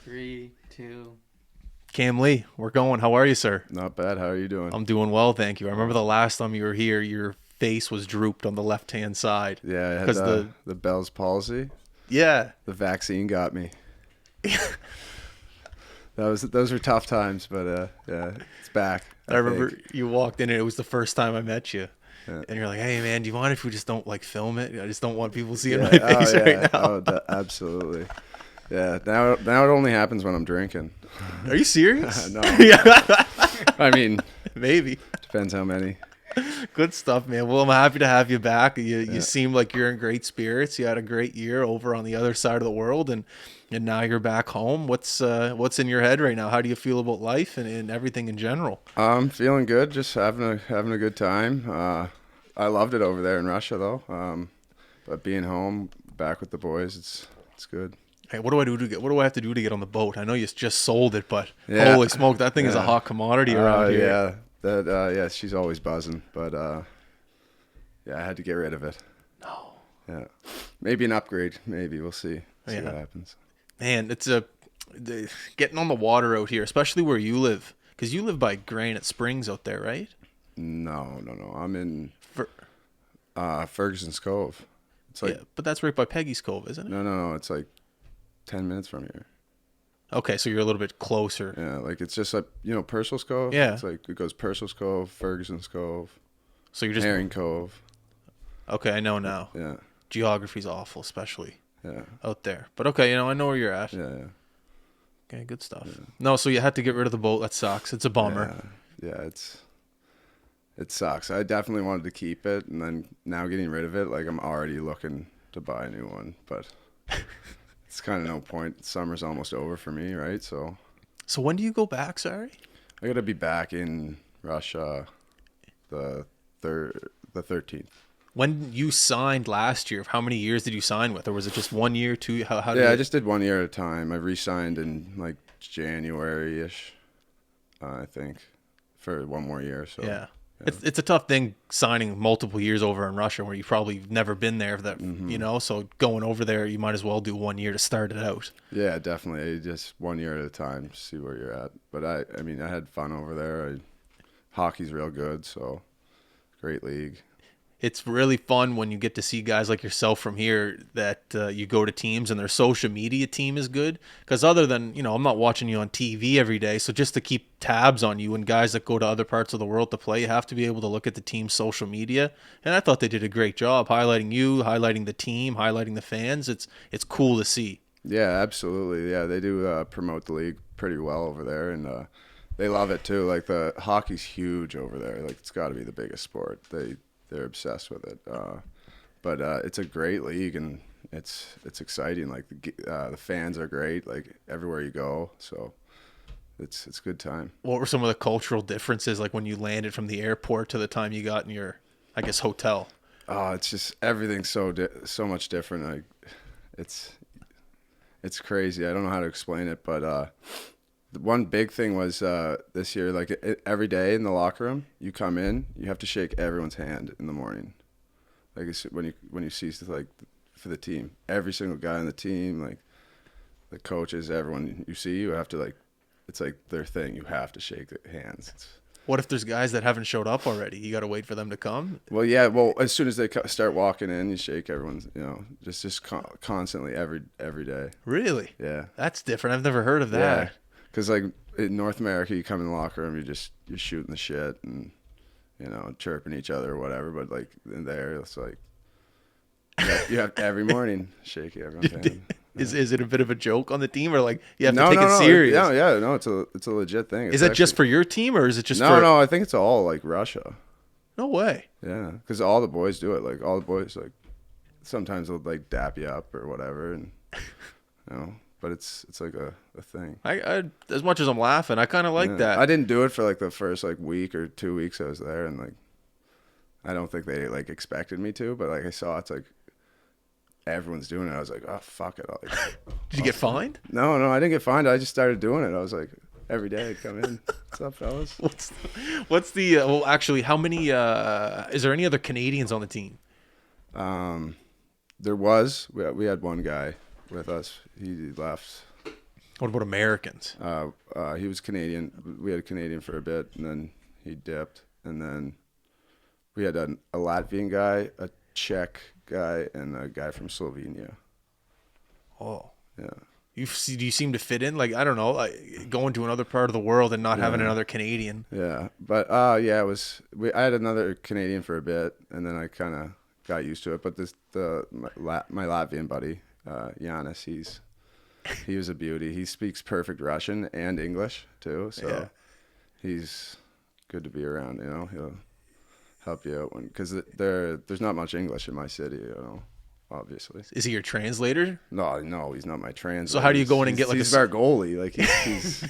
Three, two. Cam Lee, we're going. How are you, sir? Not bad. How are you doing? I'm doing well, thank you. I remember the Awesome. last time you were here, your face was drooped on the left-hand side. Yeah, I had Because the Bell's palsy. yeah, The vaccine got me. Those were tough times, but yeah, it's back. I remember think. you walked in and it was the first time I met you. Yeah. And you're like, hey, man, do you mind if we just don't, film it? I just don't want people seeing Yeah. my face right now. Absolutely. Yeah. Now it only happens when I'm drinking. Are you serious? No. Yeah. I mean, Maybe. depends how many. Good stuff, man. Well, I'm happy to have you back. You Yeah. seem like you're in great spirits. You had a great year over on the other side of the world, and now you're back home. What's in your head right now? How do you feel about life and everything in general? I'm feeling good. Just having a good time. I loved it over there in Russia though. But being home, back with the boys, it's good. Hey, what do I have to do to get on the boat? I know you just sold it, but Yeah. holy smoke, that thing is a Yeah. hot commodity around here. Yeah, yeah, she's always buzzing, but yeah, I had to get rid of it. No. Yeah, maybe an upgrade. Maybe we'll see. See Yeah. what happens. Man, getting on the water out here, especially where you live, because you live by Granite Springs out there, right? No. I'm in For, Ferguson's Cove. It's like yeah, but that's right by Peggy's Cove, isn't it? no. It's like 10 minutes from here. Okay, so you're a little bit closer. Yeah, like it's just like Purcell's Cove. Yeah. It's like it goes Purcell's Cove, Ferguson's Cove, So you're just Herring Cove. okay. I know now. Yeah, Geography's awful, especially yeah, out there. But okay, I know where you're at. yeah. Okay, good stuff. No, so you had to get rid of the boat. That sucks. It's a bummer. Yeah, it sucks. I definitely wanted to keep it, and then now getting rid of it, like I'm already looking to buy a new one, but it's kind of no point. Summer's almost over for me, right? So So when do you go back? Sorry. I got to be back in Russia the 13th. When you signed last year, how many years did you sign with, or was it just 1 year, 2? How did Yeah, I it- just did 1 year at a time. I re-signed in like January-ish, I think, for one more year. So Yeah. It's a tough thing signing multiple years over in Russia where you've probably never been there. So going over there, you might as well do 1 year to start it out. Yeah, definitely. Just 1 year at a time, see where you're at. But I mean, I had fun over there. Hockey's real good, so great league. It's really fun when you get to see guys like yourself from here that you go to teams and their social media team is good. Because other than, I'm not watching you on TV every day. So just to keep tabs on you and guys that go to other parts of the world to play, you have to be able to look at the team's social media. And I thought they did a great job highlighting you, highlighting the team, highlighting the fans. It's cool to see. Yeah, absolutely. Yeah, they do promote the league pretty well over there, and they love it too. Like the hockey's huge over there. Like it's got to be the biggest sport. They're obsessed with it. But it's a great league, and it's exciting. Like the fans are great. Like everywhere you go, so it's a good time. What were some of the cultural differences, like when you landed from the airport to the time you got in your, I guess, hotel? Oh, it's just everything's so much different. Like it's crazy. I don't know how to explain it, but the one big thing was this year, like every day in the locker room, you come in, you have to shake everyone's hand in the morning. Like when you see like for the team, every single guy on the team, like the coaches, everyone you see, you have to it's like their thing. You have to shake their hands. What if there's guys that haven't showed up already? You got to wait for them to come? Well, yeah. Well, as soon as they start walking in, you shake everyone's. Just constantly every day. Really? Yeah. That's different. I've never heard of Yeah. that. Because like in North America, you come in the locker room, you're shooting the shit and chirping each other or whatever. But like in there, it's like you have every morning shake everyone's hand. Is it a bit of a joke on the team, or like you have No, to take no, it no. serious? No. It's a legit thing. Is that just for your team, or is it just No, for? no. I think it's all like Russia. No way. Yeah, because all the boys do it. Like all the boys, like sometimes they'll like dap you up or whatever, and But it's like a thing. I as much as I'm laughing, I kind of like that. I didn't do it for like the first like week or 2 weeks I was there, and like I don't think they like expected me to, but like I saw it's like everyone's doing it. I was like, oh fuck it. Did you get fined? No, I didn't get fined. I just started doing it. I was like, every day I'd come in. What's up, fellas? What's the well? Actually, how many? Is there any other Canadians on the team? There was we had one guy with us. He left What about Americans? He was Canadian. We had a Canadian for a bit, and then he dipped. And then we had a Latvian guy, a Czech guy, and a guy from Slovenia. Oh, Yeah. do you seem to fit in? Like, I don't know, like going to another part of the world and not having Yeah. another Canadian. Yeah. But yeah, it was. I had another Canadian for a bit, and then I kind of got used to it. But my Latvian buddy, Giannis, he was a beauty. He speaks perfect Russian and English too, so Yeah. he's good to be around. He'll help you out because there's not much English in my city. Obviously. Is he your translator? No, he's not my translator. So how do you go in and get like he's our goalie? Like he's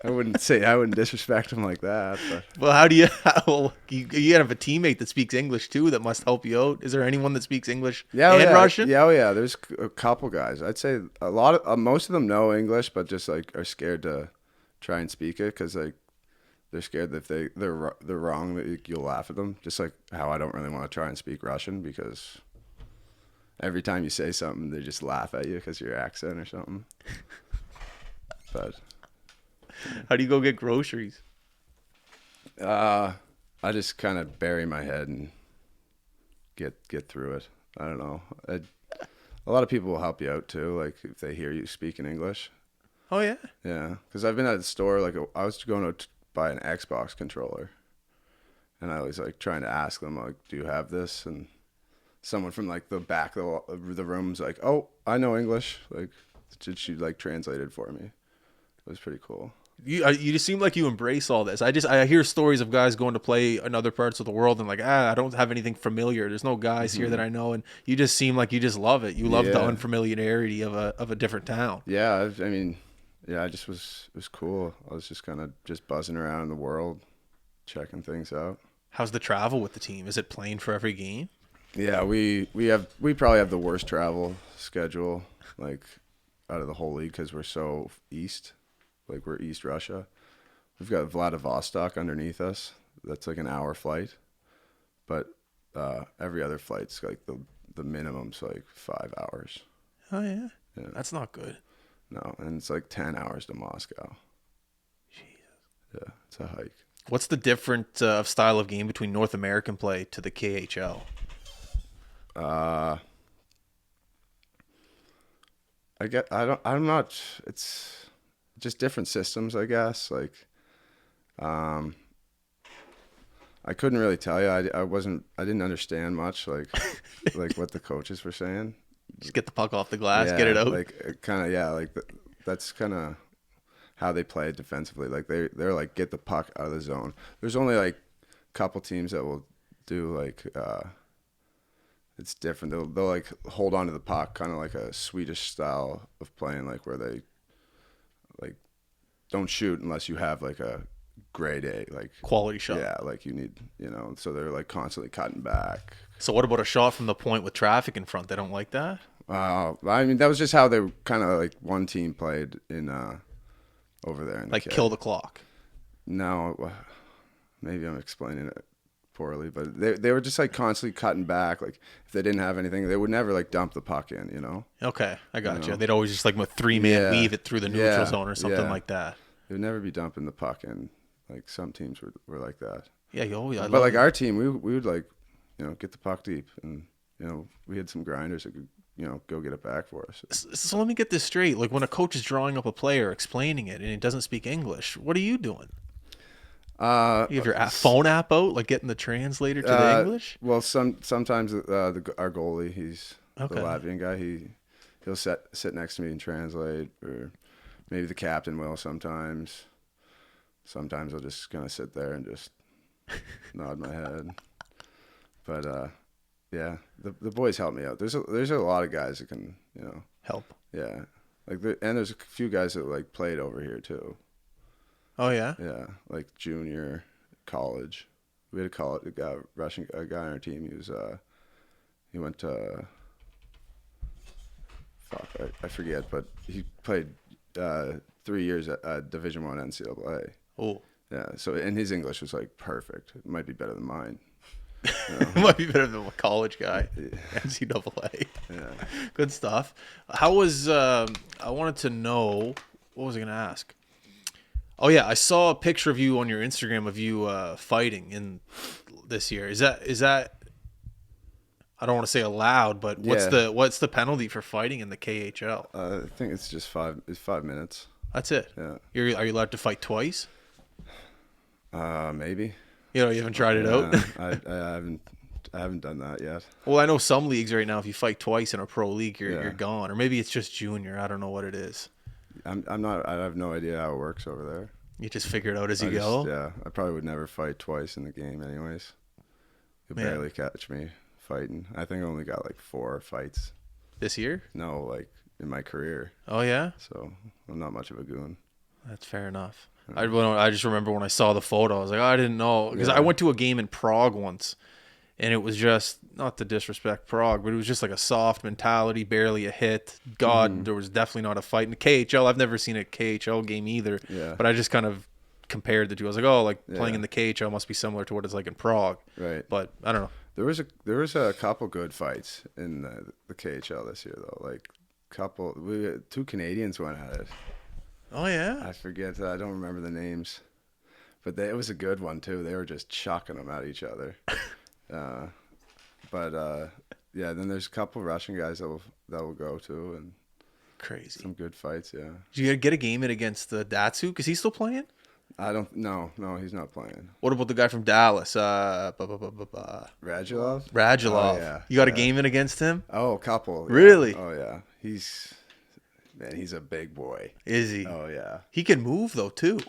I wouldn't disrespect him like that. But Well, how do you? Well, you have a teammate that speaks English too that must help you out. Is there anyone that speaks English and Russian? Yeah, oh yeah. There's a couple guys. I'd say a lot of most of them know English, but just like are scared to try and speak it because like they're scared that if they're wrong that you'll laugh at them. Just like how I don't really want to try and speak Russian because every time you say something, they just laugh at you because of your accent or something. But How do you go get groceries? I just kind of bury my head and get through it. I don't know. A lot of people will help you out too, like if they hear you speak in English. Oh yeah. Yeah, because I've been at the store. Like I was going to buy an Xbox controller, and I was like trying to ask them like, "Do you have this?" And someone from like the back of the room's like, "Oh, I know English." Like, she like translated for me. It was pretty cool. You just seem like you embrace all this. I hear stories of guys going to play in other parts of the world and like, I don't have anything familiar. There's no guys here that I know, and you just seem like you just love it. You love the Yeah. unfamiliarity of a different town. Yeah, I mean, yeah, it was cool. I was just kind of just buzzing around in the world, checking things out. How's the travel with the team? Is it playing for every game? Yeah, we probably have the worst travel schedule like out of the whole league because we're so east. Like we're East Russia. We've got Vladivostok underneath us. That's like an hour flight. But every other flight's like the minimum's like 5 hours. Oh yeah. Yeah. That's not good. No, and it's like 10 hours to Moscow. Jesus. Yeah, it's a hike. What's the different style of game between North American play to the KHL? I'm not. It's just different systems, I guess. Like, I couldn't really tell you. I didn't understand much. Like, like what the coaches were saying. Just get the puck off the glass, Yeah, get it out. like kind of yeah. Like that's kind of how they play defensively. Like they're like get the puck out of the zone. There's only like a couple teams that will do like. It's different. They'll like hold on to the puck, kind of like a Swedish style of playing, like where they like don't shoot unless you have like a grade A, like Quality shot. yeah, like you need, so they're like constantly cutting back. So what about a shot from the point with traffic in front? They don't like that? I mean, that was just how they kind of like one team played in over there in Like the kill the clock. No, maybe I'm explaining it poorly, but they were just like constantly cutting back. Like if they didn't have anything, they would never like dump the puck in. Okay, I got you. know? They'd always just like a 3-man Yeah. weave it through the neutral Yeah. zone or something Yeah. like that. They would never be dumping the puck in. Like some teams were like that. Yeah, But like our team, we would like, get the puck deep, and we had some grinders that could, go get it back for us. So let me get this straight. Like when a coach is drawing up a player, explaining it, and he doesn't speak English, what are you doing? You have your phone app out, like getting the translator to the English? Well, sometimes our goalie, he's Okay. the Latvian guy. He'll sit next to me and translate, or maybe the captain will sometimes. Sometimes I'll just kind of sit there and just nod my head. But yeah, the boys help me out. There's a lot of guys that can Help. yeah, like and there's a few guys that like played over here too. Oh yeah? Yeah, like junior, college. We had a Russian guy on our team. He went to I forget, but he played 3 years at Division I NCAA. Oh. Yeah, so and his English was like perfect. It might be better than mine. It might be better than a college guy. NCAA. Yeah. Good stuff. How was I wanted to know What was I gonna ask? Oh yeah, I saw a picture of you on your Instagram of you fighting in this year. Is that I don't want to say allowed, but Yeah. what's the penalty for fighting in the KHL? I think it's just 5 minutes. That's it. Yeah. Are you allowed to fight twice? Maybe. You haven't tried it out. Yeah. I haven't done that yet. Well, I know some leagues right now, if you fight twice in a pro league, Yeah. you're gone, or maybe it's just junior. I don't know what it is. I'm not. I have no idea how it works over there. You just figure it out as you I just, go. yeah, I probably would never fight twice in the game, anyways. You'll Yeah. barely catch me fighting. I think I only got like 4 fights. This year? No, like in my career. Oh yeah, So I'm not much of a goon. that's fair enough. I just remember when I saw the photo, I was like, oh, I didn't know because I Yeah. went to a game in Prague once, and it was just not to disrespect Prague, but it was just like a soft mentality, barely a hit. God, there was definitely not a fight in the KHL. I've never seen a KHL game either, Yeah. but I just kind of compared the two. I was like, oh, like playing Yeah. in the KHL must be similar to what it's like in Prague, Right. but I don't know. There was a couple good fights in the KHL this year though. Like two Canadians went at it. Oh yeah, I forget. I don't remember the names, but it was a good one too. They were just chucking them at each other. Yeah. Then there's a couple Russian guys that will go too, and crazy. some good fights. Yeah. Did you get a game in against the Datsu? Because he's still playing. I don't. No, he's not playing. What about the guy from Dallas? Radulov. Radulov. Oh, yeah. You got a Yeah. game in against him? Oh, a couple. Yeah. Really? Oh yeah. He's a big boy. Is he? Oh yeah. He can move though too.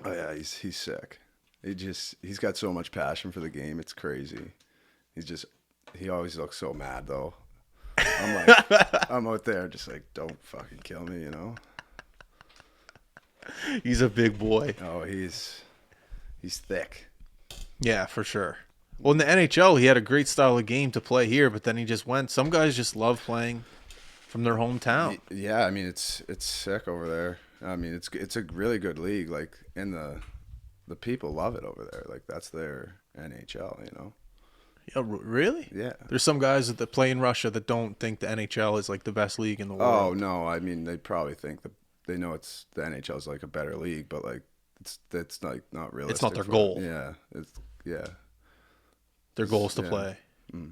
Oh yeah. He's sick. He's got so much passion for the game. It's crazy. He always looks so mad though. I'm like, I'm out there just like, don't fucking kill me, you know? He's a big boy. Oh, he's thick. Yeah, for sure. Well, in the NHL, he had a great style of game to play here, but then he just went. Some guys just love playing from their hometown. Yeah, I mean it's sick over there. I mean it's a really good league, like, and the people love it over there. Like that's their NHL, you know. Yeah, really? Yeah. There's some guys that play in Russia that don't think the NHL is like the best league in the Oh world. no, I mean they probably think they know it's the NHL is like a better league, but like that's like not realistic. It's not their goal. Yeah, Their goal is to Yeah. play. Mm.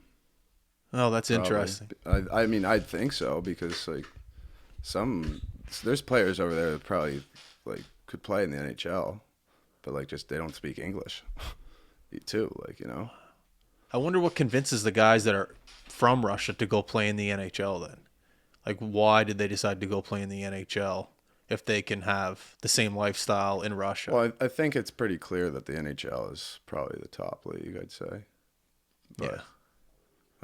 Oh, that's Probably. interesting. I mean I'd think so because like there's players over there that probably like could play in the NHL, but like just they don't speak English too, like, you know. I wonder what convinces the guys that are from Russia to go play in the NHL then. Like, why did they decide to go play in the NHL if they can have the same lifestyle in Russia? Well, I think it's pretty clear that the NHL is probably the top league, I'd say. But Yeah.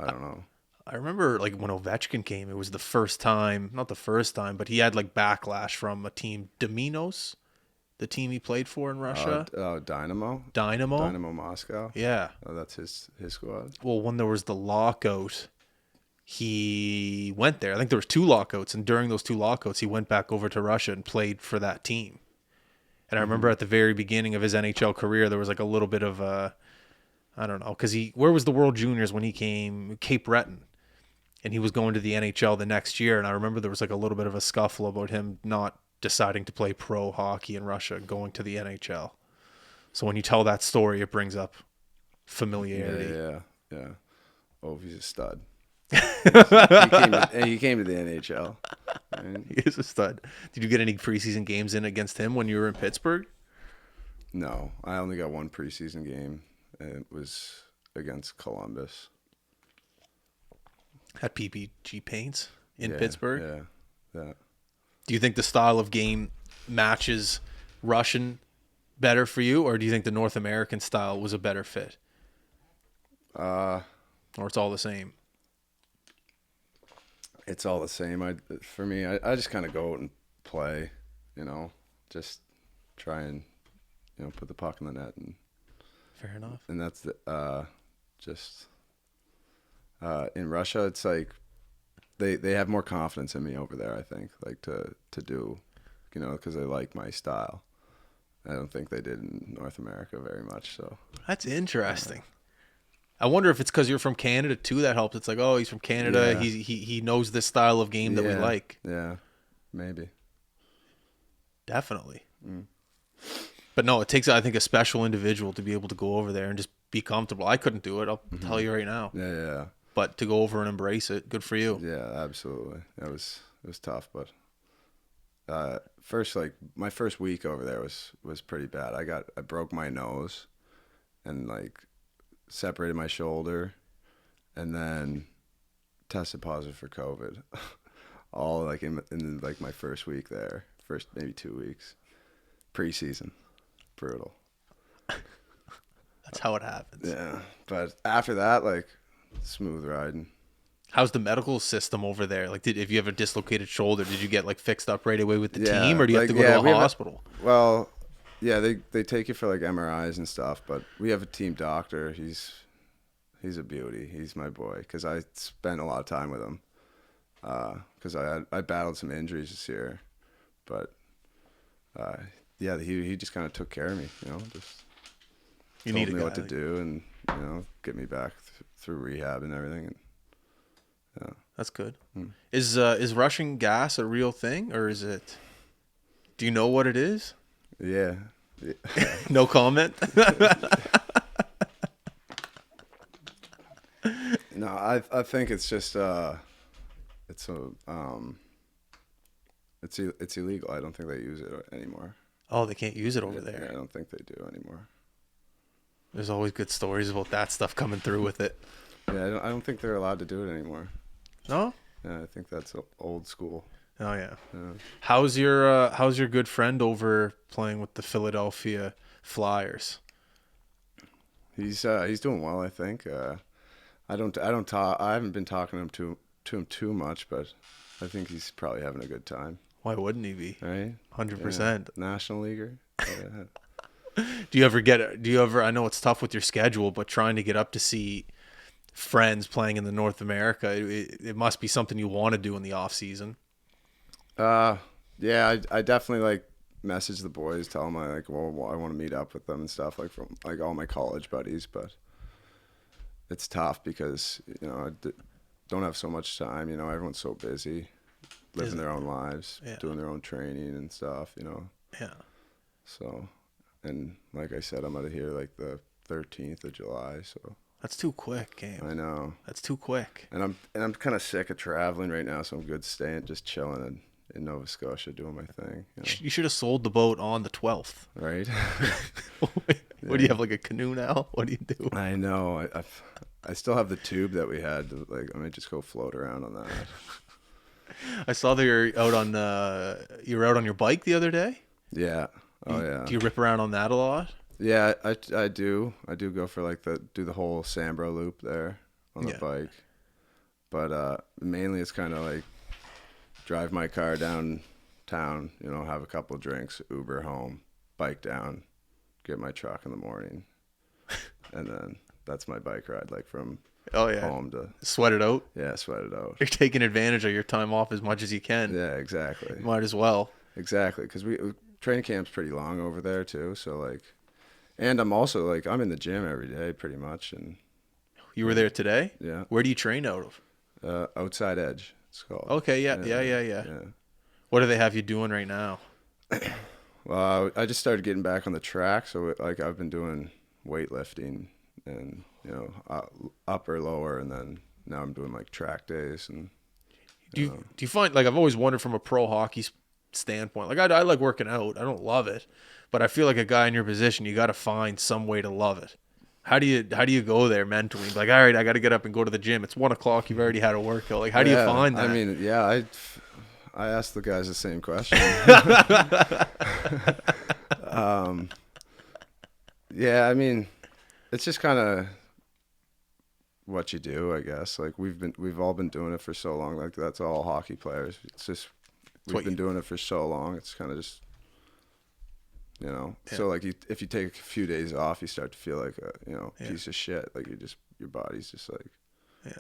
I don't know. I remember like when Ovechkin came, it was the first time, not the first time, but he had like backlash from a team, Dominos, the team he played for in Russia. Dynamo Moscow. Yeah. Oh, that's his squad. Well, when there was the lockout, he went there. I think there was 2 lockouts, and during those 2 lockouts, he went back over to Russia and played for that team. And I remember at the very beginning of his NHL career, there was like a little bit of I don't know, because where was the World Juniors when he came? Cape Breton. And he was going to the NHL the next year, and I remember there was like a little bit of a scuffle about him not deciding to play pro hockey in Russia, going to the NHL. So when you tell that story, it brings up familiarity. Yeah. Oh, he's a stud. he came to the NHL. Right? He is a stud. Did you get any preseason games in against him when you were in Pittsburgh? No, I only got one preseason game, and it was against Columbus. At PPG Paints in Yeah, Pittsburgh? Yeah. Do you think the style of game matches Russian better for you, or do you think the North American style was a better fit? Or it's all the same? It's all the same. For me, I just kind of go out and play, you know, just try and, you know, put the puck in the net, and Fair enough. and that's in Russia, it's like they have more confidence in me over there, I think, like to do, you know, because they like my style. I don't think they did in North America very much. So That's interesting. I wonder if it's because you're from Canada too that helps. It's like, he's from Canada. Yeah. He knows this style of game that we like. Yeah, maybe. Definitely. But no, it takes, I think, a special individual to be able to go over there and just be comfortable. I couldn't do it. I'll tell you right now. Yeah. But to go over and embrace it, good for you. Yeah, absolutely. It was tough, but first, like my first week over there was pretty bad. I broke my nose and like separated my shoulder, and then tested positive for COVID. All like in like my first week there, first maybe 2 weeks, preseason, brutal. That's how it happens. Yeah, but after that, like smooth riding. How's the medical system over there? Like, if you have a dislocated shoulder, did you get like fixed up right away with the team, or do you have to go to a hospital? Well, yeah, they take you for like MRIs and stuff, but we have a team doctor. He's a beauty. He's my boy because I spent a lot of time with him. Because I battled some injuries this year, but yeah, he just kind of took care of me. Just told me what to do and get me back through rehab and everything. And, yeah, that's good. Is Russian gas a real thing, or is it? Do you know what it is? Yeah. No comment. No, I think it's just it's illegal. I don't think they use it anymore. Oh, they can't use it over there. Yeah, I don't think they do anymore. There's always good stories about that stuff coming through with it. Yeah, I don't think they're allowed to do it anymore. No? Yeah, I think that's old school. Oh yeah. How's your good friend over playing with the Philadelphia Flyers? He's doing well, I think. I haven't been talking to him too much, but I think he's probably having a good time. Why wouldn't he be? Right? 100%. National leaguer. Do you ever, I know it's tough with your schedule, but trying to get up to see friends playing in the North America, it must be something you want to do in the off season. Yeah, I definitely like message the boys, tell them I want to meet up with them and stuff, like from like all my college buddies, but it's tough because, I don't have so much time, everyone's so busy living their own lives, doing their own training and stuff, Yeah. So, and like I said, I'm out of here like the 13th of July, so. That's too quick, Game. I know. That's too quick. And I'm kind of sick of traveling right now, so I'm good staying, just chilling in Nova Scotia doing my thing. You should have sold the boat on the 12th. Right? What do you have, like a canoe now? What do you do? I know. I still have the tube that we had. Like, I might just go float around on that. I saw that you were out on your bike the other day. Yeah. Oh yeah. Do you rip around on that a lot? Yeah, I do. I do go for like do the whole Sambro loop there on the bike. But mainly it's kind of like drive my car downtown, have a couple drinks, Uber home, bike down, get my truck in the morning. And then that's my bike ride, like from home to sweat it out. Yeah, sweat it out. You're taking advantage of your time off as much as you can. Yeah, exactly. Might as well. Exactly, because training camp's pretty long over there too. So like, and I'm also like I'm in the gym every day pretty much. And you were there today? Yeah. Where do you train out of? Outside Edge, it's called. Okay, yeah. What do they have you doing right now? Well, I just started getting back on the track, so like I've been doing weightlifting and upper, lower, and then now I'm doing like track days. And do you find, like, I've always wondered from a pro hockey standpoint, like I like working out, I don't love it, but I feel like a guy in your position, you got to find some way to love it. How do you go there mentally? Like, all right, I got to get up and go to the gym. It's 1 o'clock. You've already had a workout. Like, how do you find that? I mean, yeah, I asked the guys the same question. Yeah, I mean, it's just kind of what you do, I guess. Like we've all been doing it for so long. Like that's all hockey players. It's just we've been doing it for so long. It's kind of just So like if you take a few days off, you start to feel like a piece of shit. Like your body's just like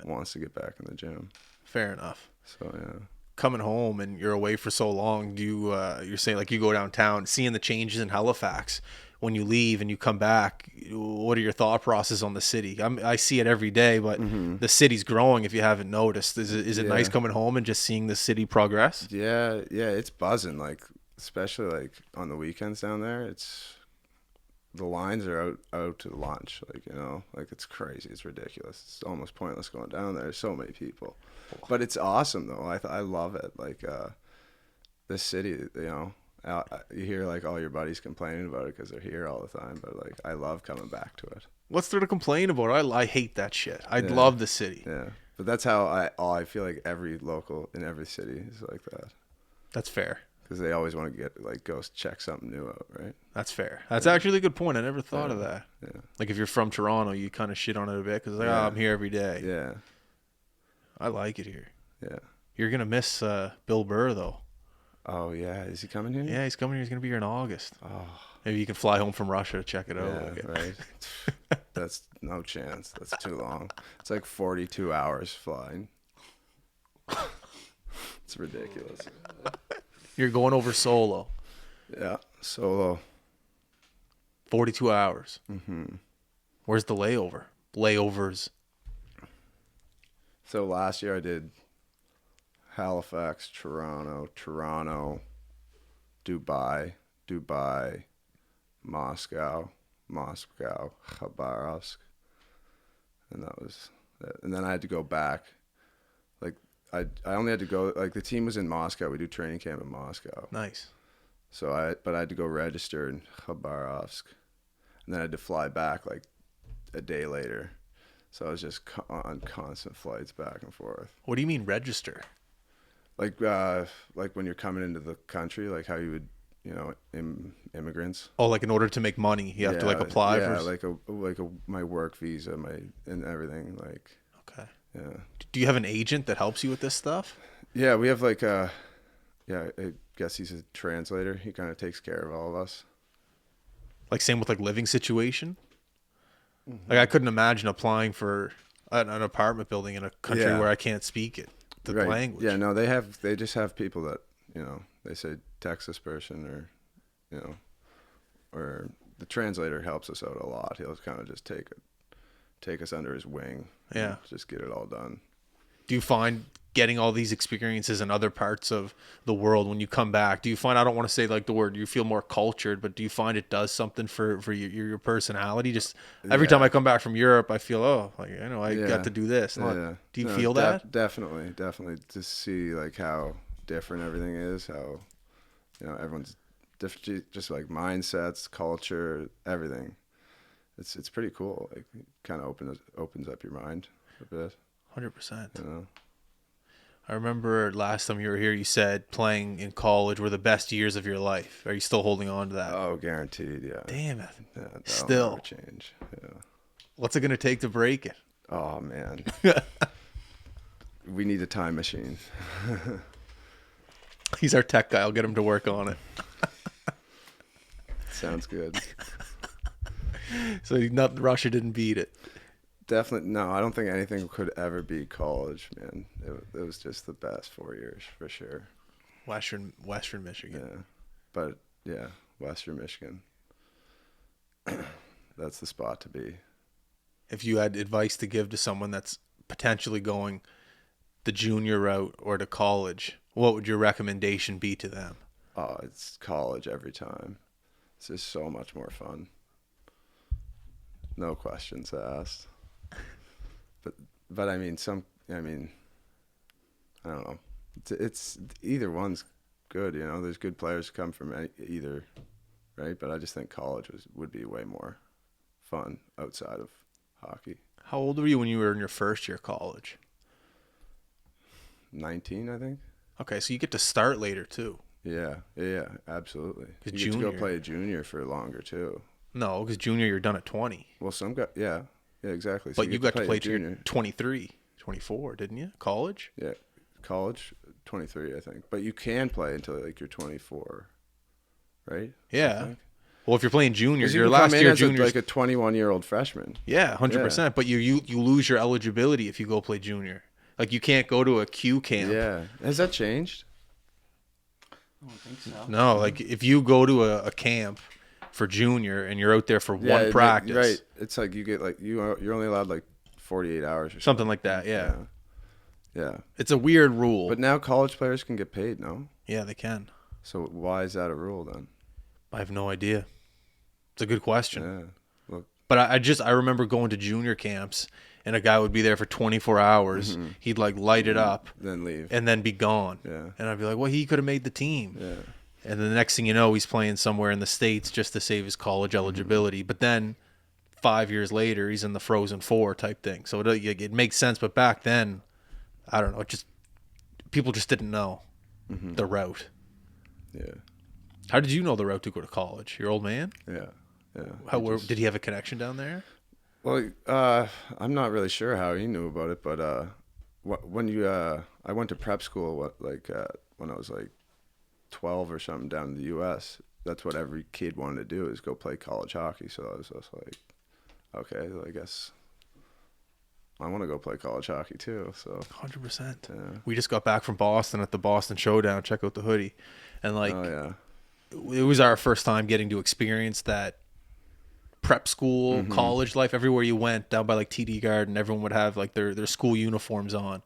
wants to get back in the gym. Fair enough. So yeah. Coming home and you're away for so long, do you you're saying like you go downtown, seeing the changes in Halifax when you leave and you come back, what are your thought process on the city? I see it every day, but the city's growing if you haven't noticed. Is it nice coming home and just seeing the city progress? Yeah, it's buzzing. Like especially like on the weekends down there, the lines are out to lunch. Like, you know, like it's crazy. It's ridiculous. It's almost pointless going down there. There's so many people, but it's awesome though. I love it. Like this city, you know. You hear like all your buddies complaining about it because they're here all the time, but like I love coming back to it. What's there to complain about? I hate that shit. I Yeah. love the city. Yeah, but that's how I feel like every local in every city is like that. That's fair. Because they always want to go check something new out, right? That's fair. That's actually a good point. I never thought of that. Yeah. Like if you're from Toronto, you kind of shit on it a bit because like, oh, I'm here every day. Yeah. I like it here. Yeah. You're gonna miss Bill Burr though. Oh yeah, is he coming here? Yeah, he's coming here. He's gonna be here in August. Oh. Maybe you can fly home from Russia to check it out. Yeah, right. That's no chance. That's too long. It's like 42 hours flying. It's ridiculous. You're going over solo. Yeah, solo. 42 hours. Mm-hmm. Where's the layover? Layovers. So last year I did Halifax, Toronto, Dubai, Moscow, Khabarovsk, and that was it. And then I had to go back. Like I only had to go, like the team was in Moscow. We do training camp in Moscow. Nice. So I had to go register in Khabarovsk, and then I had to fly back like a day later. So I was just on constant flights back and forth. What do you mean register? Like when you're coming into the country, like how you would, you know, immigrants. Oh, like in order to make money, you have to like apply yeah, for. like my work visa, and everything. Like. Okay. Yeah. Do you have an agent that helps you with this stuff? Yeah, we have like I guess he's a translator. He kind of takes care of all of us. Like same with like living situation. Mm-hmm. Like I couldn't imagine applying for an apartment building in a country where I can't speak it, the language. Yeah, no, they just have people that, you know, they say text this person, or, you know, or the translator helps us out a lot. He'll kind of just take us under his wing. Yeah. Just get it all done. Do you find getting all these experiences in other parts of the world when you come back, do you find, I don't want to say like the word, you feel more cultured, but do you find it does something for your personality? Just every time I come back from Europe, I feel, oh, like, you know, I got to do this. Do you feel that? Definitely to see like how different everything is, how, you know, everyone's different, just like mindsets, culture, everything. It's pretty cool. Like, it kind of opens up your mind a bit. 100%. You know? I remember last time you were here, you said playing in college were the best years of your life. Are you still holding on to that? Oh, guaranteed, yeah. Damn it. Yeah, that'll still never change. Yeah. What's it going to take to break it? Oh, man. We need a time machine. He's our tech guy. I'll get him to work on it. Sounds good. So Russia didn't beat it. Definitely. No, I don't think anything could ever beat college, man. It was just the best 4 years for sure. Western Michigan. Yeah. But yeah, Western Michigan. That's the spot to be. If you had advice to give to someone that's potentially going the junior route or to college, what would your recommendation be to them? Oh, it's college every time. It's just so much more fun. No questions asked. But I mean, I don't know. It's either one's good, you know. There's good players come from either, right? But I just think college would be way more fun outside of hockey. How old were you when you were in your first year of college? 19, I think. Okay, so you get to start later too. Yeah, absolutely. You get junior, to go play junior for longer too. No, because junior you're done at 20. Well, some guys, yeah, exactly. So but you got to play junior 23, 24, didn't you? College? Yeah, college 23, I think. But you can play until like you're 24, right? Yeah. Well, if you're playing junior, you your last year junior like a 21-year-old freshman. Yeah, 100%. Yeah. But you lose your eligibility if you go play junior. Like you can't go to a Q camp. Yeah. Has that changed? I don't think so. No, like if you go to a camp for junior and you're out there for one practice. Right. It's like you get like you're only allowed like 48 hours or something like that. Yeah. Yeah. It's a weird rule. But now college players can get paid, no? Yeah, they can. So why is that a rule then? I have no idea. It's a good question. Yeah. Look. But I remember going to junior camps, and a guy would be there for 24 hours. Mm-hmm. He'd like light it up Then leave. and then be gone. Yeah. And I'd be like, well, he could have made the team. Yeah. And then the next thing you know, he's playing somewhere in the States just to save his college eligibility. But then 5 years later, he's in the Frozen Four type thing. So it makes sense. But back then, I don't know. People just didn't know the route. Yeah. How did you know the route to go to college? Your old man? Yeah. Yeah. Did he have a connection down there? Well, I'm not really sure how he knew about it, but I went to prep school when I was like 12 or something down in the U.S. That's what every kid wanted to do, is go play college hockey. So I was just like, okay, well, I guess I want to go play college hockey too. So 100%. yeah. We just got back from Boston at the Boston Showdown. Check out the hoodie. And like, Oh yeah. it was our first time getting to experience that prep school, college life. Everywhere you went, down by like TD Garden, everyone would have like their school uniforms on.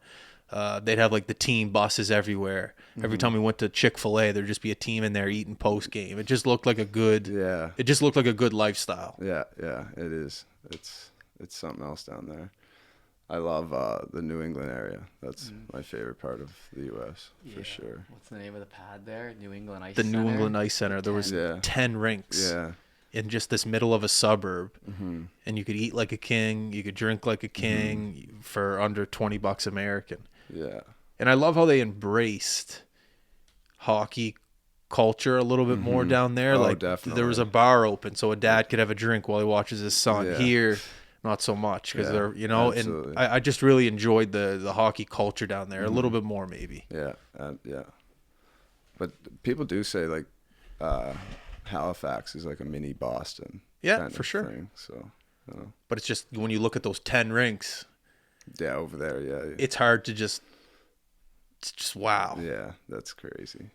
They'd have like the team buses everywhere. Every time we went to Chick-fil-A, there'd just be a team in there eating post game. It just looked like a good lifestyle. Yeah, it is. It's something else down there. I love the New England area. That's my favorite part of the U.S. for sure. What's the name of the pad there? New England Ice The Center? New England Ice Center. There was 10 rinks. Yeah. In just this middle of a suburb, and you could eat like a king, you could drink like a king for under $20 American. Yeah. And I love how they embraced hockey culture a little bit more down there. Oh, like definitely. there was a bar open so a dad could have a drink while he watches his son. Yeah. Here, not so much because they're, absolutely. and I just really enjoyed the hockey culture down there a little bit more maybe. Yeah, yeah. But people do say like Halifax is like a mini Boston. Yeah, kind for of sure. thing, so, you know. But it's just when you look at those 10 rinks, Yeah, over there. Yeah. it's hard to it's just wow. Yeah, that's crazy.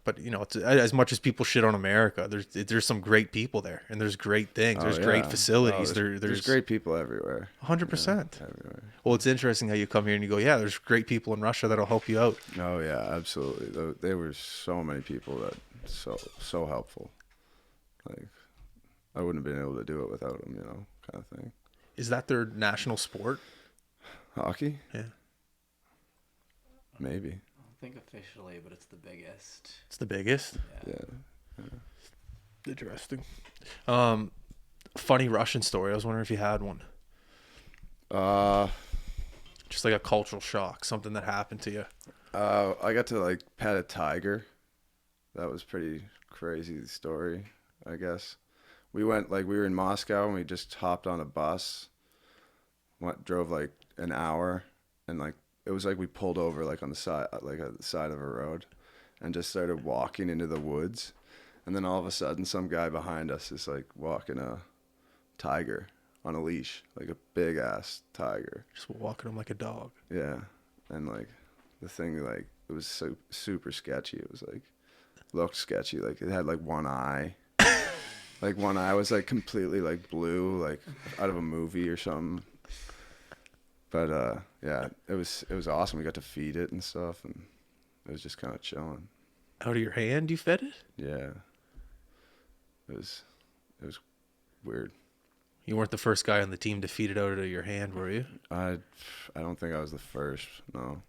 But it's as much as people shit on America, there's some great people there, and there's great things. There's great facilities. There's great people everywhere. 100%. Everywhere. Well, it's interesting how you come here and you go, yeah, there's great people in Russia that'll help you out. Oh yeah, absolutely. There were so many people that so helpful. Like I wouldn't have been able to do it without them, kind of thing. Is that their national sport? Hockey? Yeah. Maybe. I don't think officially, but it's the biggest. It's the biggest. Yeah. Interesting. Funny Russian story. I was wondering if you had one. Just like a cultural shock, something that happened to you. I got to like pet a tiger. That was pretty crazy story, I guess. We were in Moscow and we just hopped on a bus. Drove like an hour, and like it was like we pulled over like on the side of a road and just started walking into the woods. And then all of a sudden some guy behind us is like walking a tiger on a leash, like a big ass tiger. Just walking him like a dog. Yeah. And like the thing, like it was so super sketchy. It was like looked sketchy. Like it had like one eye. Like one eye was like completely like blue, like out of a movie or something. But yeah, it was awesome. We got to feed it and stuff, and it was just kind of chilling. Out of your hand, you fed it? Yeah. It was weird. You weren't the first guy on the team to feed it out of your hand, were you? I don't think I was the first, no.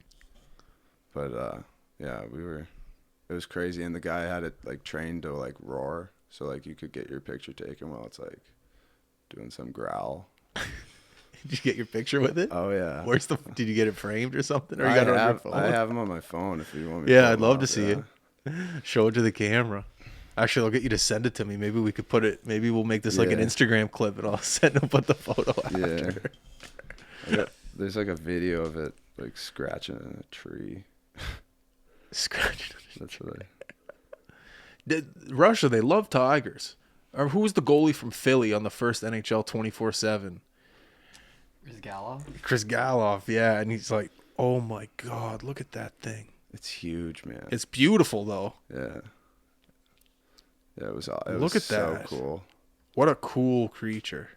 But yeah, it was crazy, and the guy had it like trained to like roar, so like you could get your picture taken while it's like doing some growl. Did you get your picture with it? Oh yeah. Did you get it framed or something? Or you got it on your phone? I have him on my phone if you want me to. Yeah, I'd love to see it. Show it to the camera. Actually, I'll get you to send it to me. Maybe we could put it. Maybe we'll make this like an Instagram clip, and I'll send and put the photo after. Yeah. There's like a video of it like scratching in a tree. Scratching. That's what Russia, they love tigers. Or who was the goalie from Philly on the first NHL 24/7? Chris Galloff, yeah, and he's like, "Oh my God, look at that thing! It's huge, man. It's beautiful, though." Yeah. Yeah, it was Look at so that. cool. What a cool creature!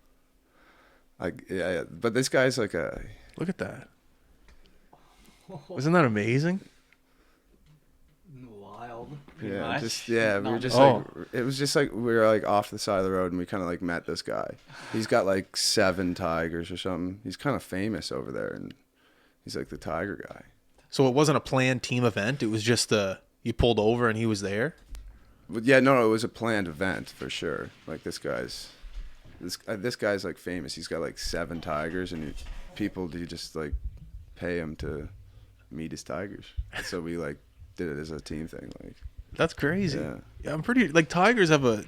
Yeah, but this guy's like Look at that! Isn't that amazing? Wild. pretty Yeah, much. just we were Not just really. like it was just like we were like off the side of the road and we kind of like met this guy. He's got like 7 tigers or something. He's kind of famous over there and he's like the tiger guy. So it wasn't a planned team event. It was just you pulled over and he was there. But yeah, no, it was a planned event for sure. Like this guy's like famous. He's got like 7 tigers and people do just like pay him to meet his tigers. So we like did it as a team thing. Like That's crazy. Yeah. I'm pretty like tigers have a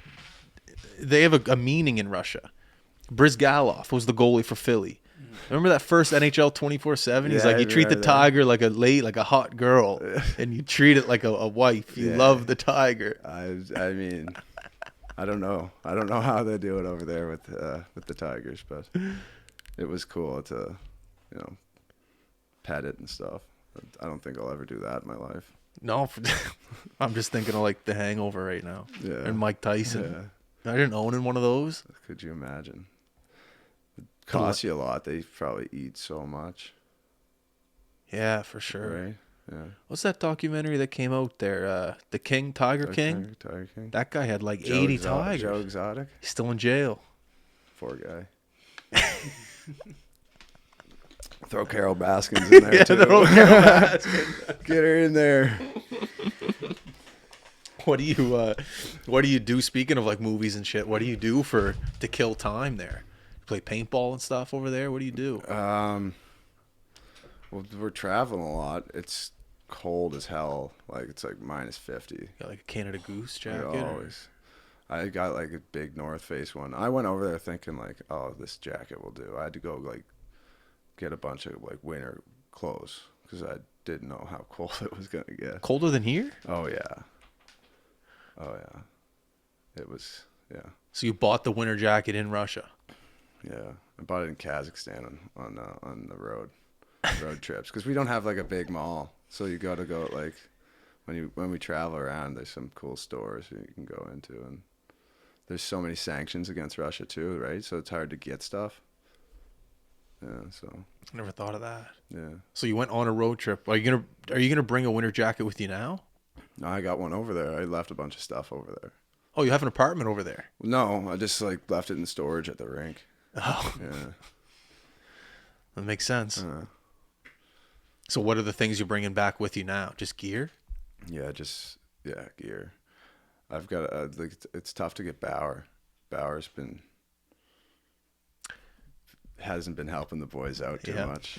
meaning in Russia. Brizgalov was the goalie for Philly. Remember that first NHL 24/7? He's Yeah, like, I you treat the remember that. tiger like a hot girl, and you treat it like a wife. You Yeah. love the tiger. I mean, I don't know how they do it over there with the tigers, but it was cool to, pet it and stuff. I don't think I'll ever do that in my life. No, I'm just thinking of like The Hangover right now, Yeah. and Mike Tyson. Yeah. I didn't own in one of those. Could you imagine? It costs you a lot. They probably eat so much, Yeah, for sure. right? Yeah. What's that documentary that came out there? The King, Tiger King. Tiger King. That guy had like Joe 80 Exotic. tigers. Joe Exotic. He's still in jail. Poor guy. Throw Carol Baskins in there too. Get her in there. What do you do? Speaking of like movies and shit, what do you do to kill time there? Play paintball and stuff over there. What do you do? Well, we're traveling a lot. It's cold as hell. Like it's like -50. Got like a Canada Goose jacket. Like, always. I got like a big North Face one. I went over there thinking like, oh, this jacket will do. I had to go like get a bunch of like winter clothes because I didn't know how cold it was gonna get. Colder than here? Oh yeah. It was So you bought the winter jacket in Russia? yeah. I bought it in Kazakhstan on the road trips because we don't have like a big mall. So you got to go like when we travel around. There's some cool stores you can go into, and there's so many sanctions against Russia too, right? So it's hard to get stuff. Yeah, so I never thought of that. yeah. So you went on a road trip. Are you gonna bring a winter jacket with you now? No, I got one over there. I left a bunch of stuff over there. Oh, you have an apartment over there. No, I just like left it in storage at the rink. Oh, Yeah. that makes sense. So what are the things you're bringing back with you now? Just gear? Yeah, gear. I've got like it's tough to get Bauer. Bauer's hasn't been helping the boys out too much.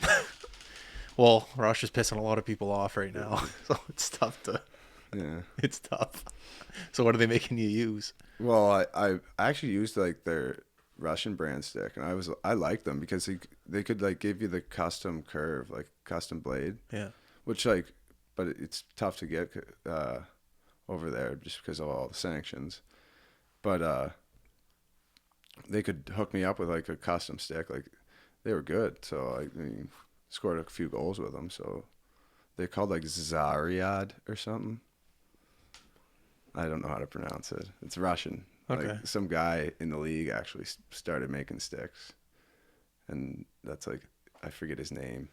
Well, Russia's pissing a lot of people off right now, so it's tough to. Yeah. It's tough. So what are they making you use? Well, I actually used like their Russian brand stick, and I liked them because they could like give you the custom curve, like custom blade. Yeah. Which like, but it's tough to get over there just because of all the sanctions. But they could hook me up with like a custom stick. Like they were good, so I mean, scored a few goals with them. So they're called like Zaryad or something. I don't know how to pronounce it. It's Russian. Okay. Like some guy in the league actually started making sticks, and that's like I forget his name.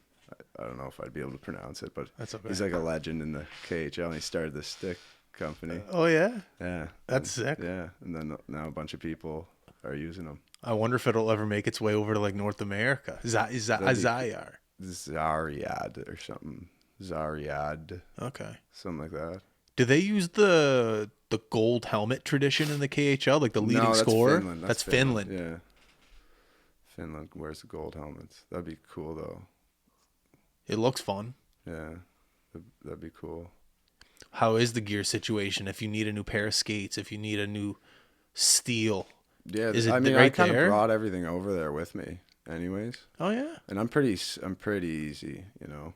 I don't know if I'd be able to pronounce it, but That's okay. he's like a legend in the KHL, and he started this stick company. Oh yeah. Yeah, That's sick. Yeah, and then now a bunch of people are using them. I wonder if it'll ever make its way over to like North America. Zayar. Zaryad or something. Zaryad, Okay. something like that. Do they use the gold helmet tradition in the KHL, like the leading No, that's scorer? Finland. That's Finland. Yeah. Finland wears the gold helmets. That'd be cool though. It looks fun. Yeah, that'd be cool. How is the gear situation? If you need a new pair of skates, if you need a new steel. Yeah, Is it I mean, right I kind of there? brought everything over there with me, anyways. Oh yeah. And I'm pretty easy, you know.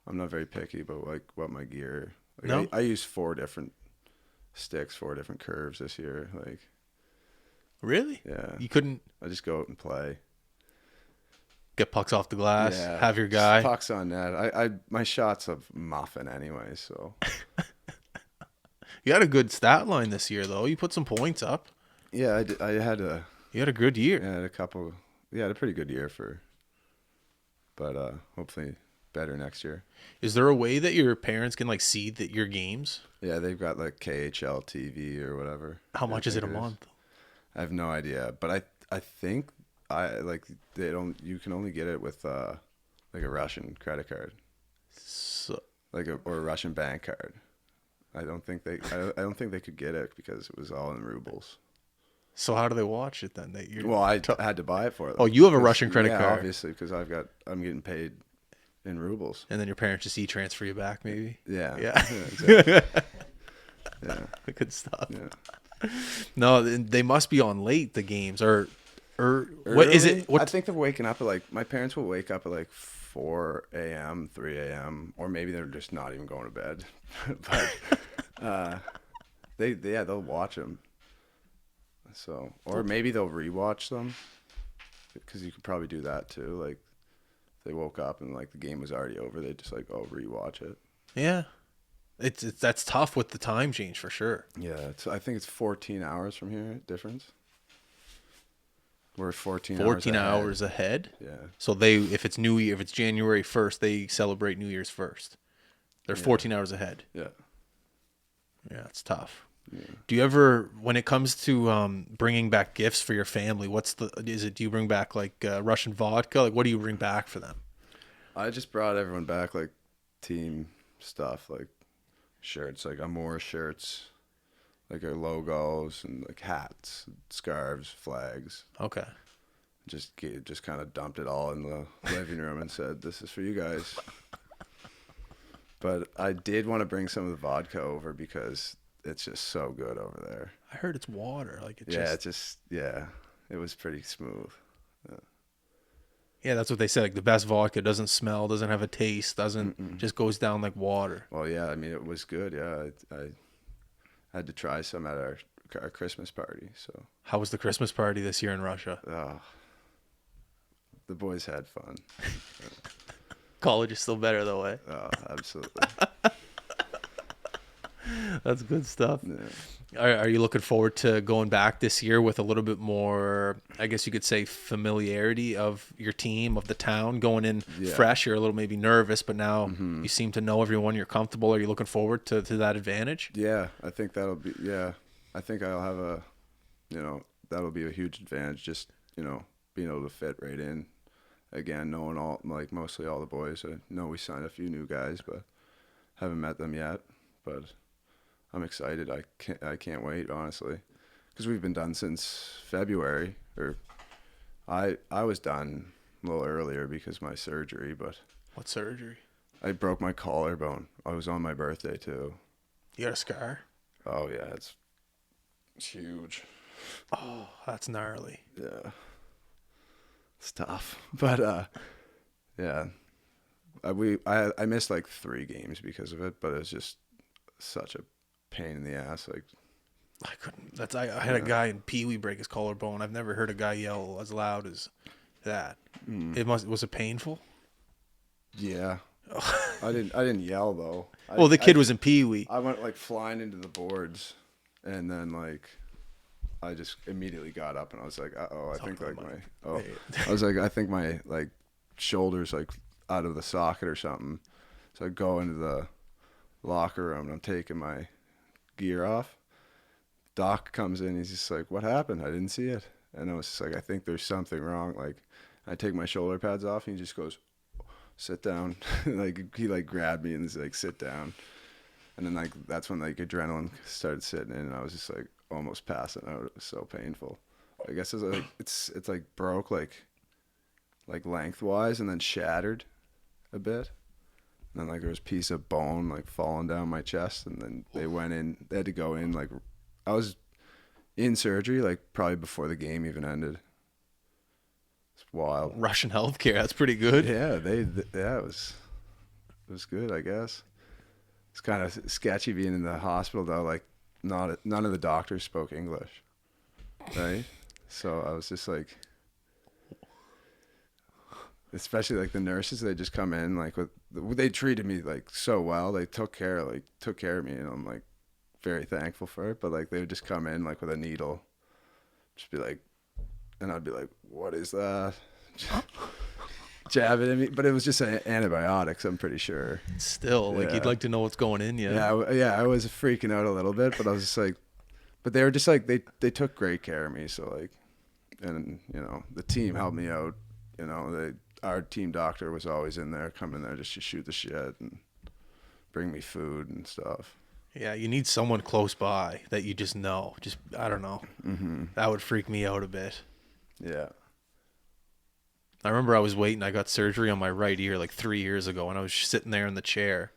I'm not very picky about like what my gear. Like, No? I used 4 different sticks, 4 different curves this year. Like, Really? yeah, You couldn't I just go out and play. get pucks off the glass, Yeah, have your guy. pucks on net. I my shots of muffin anyway, so You had a good stat line this year though. You put some points up. yeah, I had You had a good year. a couple. Yeah, I had a pretty good year but hopefully better next year. Is there a way that your parents can like see that your games? Yeah, they've got like KHL TV or whatever. How I much is it think a month? I have no idea, but I think they don't. You can only get it with like a Russian credit card, So, or a Russian bank card. I don't think they could get it because it was all in rubles. so how do they watch it then? That Well, I had to buy it for them. Oh, you have a 'Cause- Russian credit yeah, card. obviously, because I'm getting paid in rubles. And then your parents just e-transfer you back, maybe. Yeah. Yeah. Exactly. Yeah. Good stuff. Yeah. No, they must be on late the games or what is Early? it? What I think they're waking up at like my parents will wake up at like 4 a.m., 3 a.m., or maybe they're just not even going to bed. But they'll watch them. So, or maybe they'll rewatch them because you could probably do that too. Like they woke up and like the game was already over, they just like rewatch it. Yeah. It's that's tough with the time change for sure. Yeah, I think it's 14 hours from here difference. We're 14 hours ahead. Yeah. So if it's New Year, if it's January 1st, they celebrate New Year's 1st. They're 14 hours ahead. Yeah. Yeah, it's tough. Yeah. Do you ever, when it comes to bringing back gifts for your family, do you bring back like Russian vodka? Like what do you bring back for them? I just brought everyone back like team stuff, like shirts, like Amore shirts, like our logos and like hats, scarves, flags. Okay. Just kind of dumped it all in the living room and said, "This is for you guys." But I did want to bring some of the vodka over because it's just so good over there. I heard it's water. Like It was pretty smooth. Yeah, that's what they said. Like the best vodka doesn't smell, doesn't have a taste, just goes down like water. Well, yeah, I mean, it was good. Yeah, I had to try some at our Christmas party. So How was the Christmas party this year in Russia? the boys had fun. College is still better though, eh? Oh, absolutely. That's good stuff. Yeah. Are you looking forward to going back this year with a little bit more, I guess you could say, familiarity of your team, of the town, going in fresh? You're a little maybe nervous, but now you seem to know everyone. You're comfortable. Are you looking forward to that advantage? Yeah, I think that'll be. Yeah, I think I'll have that'll be a huge advantage. Just being able to fit right in. Again, knowing mostly all the boys. I know we signed a few new guys, but haven't met them yet. But I'm excited. I can't wait, honestly, because we've been done since February. Or I was done a little earlier because of my surgery. But What surgery? I broke my collarbone. I was on my birthday too. You got a scar? Oh yeah, it's huge. Oh, that's gnarly. Yeah, it's tough. But yeah, I missed like 3 games because of it. But it's just such a pain in the ass. Like I couldn't. I had a guy in Pee Wee break his collarbone. I've never heard a guy yell as loud as that. Was it painful? Yeah, I didn't yell though. Well, the kid was in Pee Wee. I went like flying into the boards, and then like I just immediately got up and I was like, I think like I was like, I think my like shoulders like out of the socket or something. So I go into the locker room and I'm taking my gear off. Doc comes in, he's just like, "What happened? I didn't see it." And I was just like, "I think there's something wrong." Like I take my shoulder pads off and he just goes, "Sit down." Like he like grabbed me and he's like, "Sit down." And then like that's when like adrenaline started sitting in and I was just like almost passing out. It was so painful. I guess it's like broke like lengthwise and then shattered a bit. And then like there was a piece of bone like falling down my chest, and then they had to go in like I was in surgery like probably before the game even ended. It's wild. Russian healthcare, that's pretty good. Yeah, it was good, I guess. It's kind of sketchy being in the hospital though. Like none of the doctors spoke English, right? So I was just like, especially like the nurses, they just come in like they treated me like so well. They took care of me, and I'm like very thankful for it. But like they would just come in like with a needle, just be like, and I'd be like, "What is that?" jab it in me. But it was just antibiotics, I'm pretty sure. Still, like, you'd Yeah. like to know what's going in you. Yeah, I was freaking out a little bit, but I was just like, but they were just like, they took great care of me. So like, and the team helped me out. Our team doctor was always in there, coming there just to shoot the shit and bring me food and stuff. Yeah, you need someone close by that you just know. I don't know. Mm-hmm. That would freak me out a bit. Yeah. I remember I was waiting. I got surgery on my right ear like 3 years ago, and I was sitting there in the chair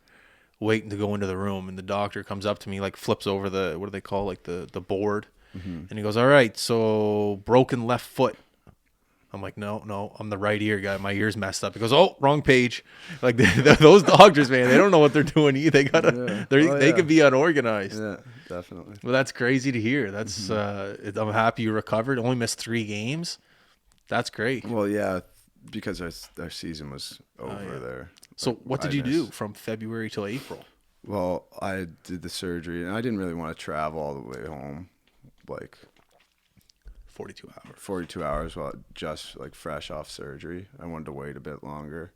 waiting to go into the room, and the doctor comes up to me, like flips over the, what do they call, like the board, Mm-hmm. and he goes, all right, so broken left foot. I'm like, no, I'm the right ear guy. My ear's messed up. He goes, oh, wrong page. Like those doctors, man, they don't know what they're doing either. They gotta, they could be unorganized. Yeah, definitely. Well, that's crazy to hear. That's I'm happy you recovered. Only missed 3 games. That's great. Well, yeah, because our season was over yeah. there. So what did you do from February till April? Well, I did the surgery, and I didn't really want to travel all the way home, like 42 hours. 42 hours, while just like fresh off surgery. I wanted to wait a bit longer,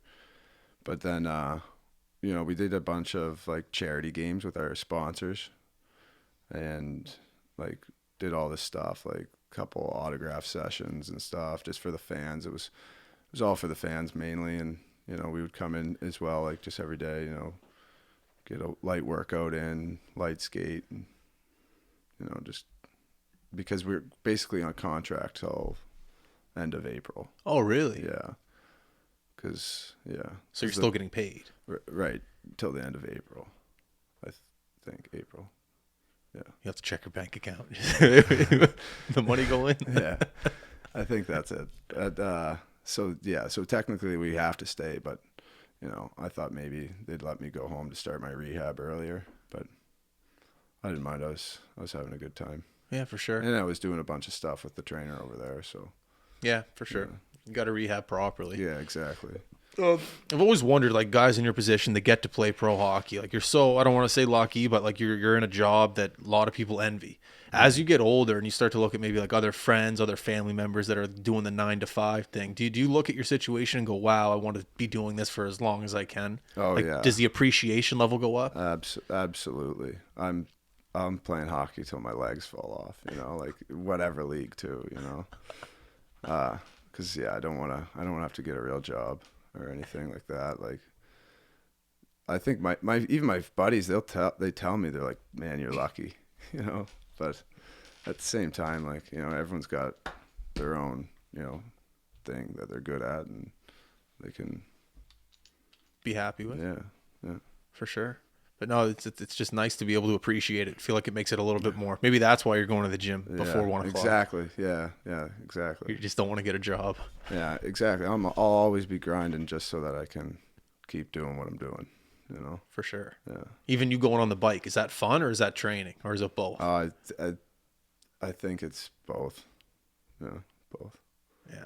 but then we did a bunch of like charity games with our sponsors, and like did all this stuff, like a couple autograph sessions and stuff just for the fans. It was all for the fans mainly, and we would come in as well, like just every day, get a light workout in, light skate, and just because we're basically on contract till end of April. Oh, really? Yeah. So you're still getting paid? Right, till the end of April. I think April. Yeah. You have to check your bank account. The money go in? Yeah. I think that's it. So technically we have to stay, but I thought maybe they'd let me go home to start my rehab earlier, but I didn't mind. I was having a good time. Yeah, for sure. And I was doing a bunch of stuff with the trainer over there, so. Yeah, for sure. Yeah. You got to rehab properly. Yeah, exactly. I've always wondered, like, guys in your position that get to play pro hockey, like, you're so, I don't want to say lucky, but like you're in a job that a lot of people envy. As you get older and you start to look at maybe like other friends, other family members that are doing the 9 to 5 thing, do you look at your situation and go, wow, I want to be doing this for as long as I can? Oh, like, yeah. Does the appreciation level go up? Absolutely. I'm playing hockey till my legs fall off, like whatever league too, because I don't want to have to get a real job or anything like that. Like, I think my even my buddies, they tell me, they're like, man, you're lucky, but at the same time, like, everyone's got their own, thing that they're good at and they can be happy with. Yeah. For sure. But no, it's just nice to be able to appreciate it. Feel like it makes it a little bit more. Maybe that's why you're going to the gym before 1 o'clock. Exactly. Yeah, exactly. You just don't want to get a job. Yeah, exactly. I'll always be grinding just so that I can keep doing what I'm doing, For sure. Yeah. Even you going on the bike, is that fun or is that training or is it both? I think it's both. Yeah, both. Yeah.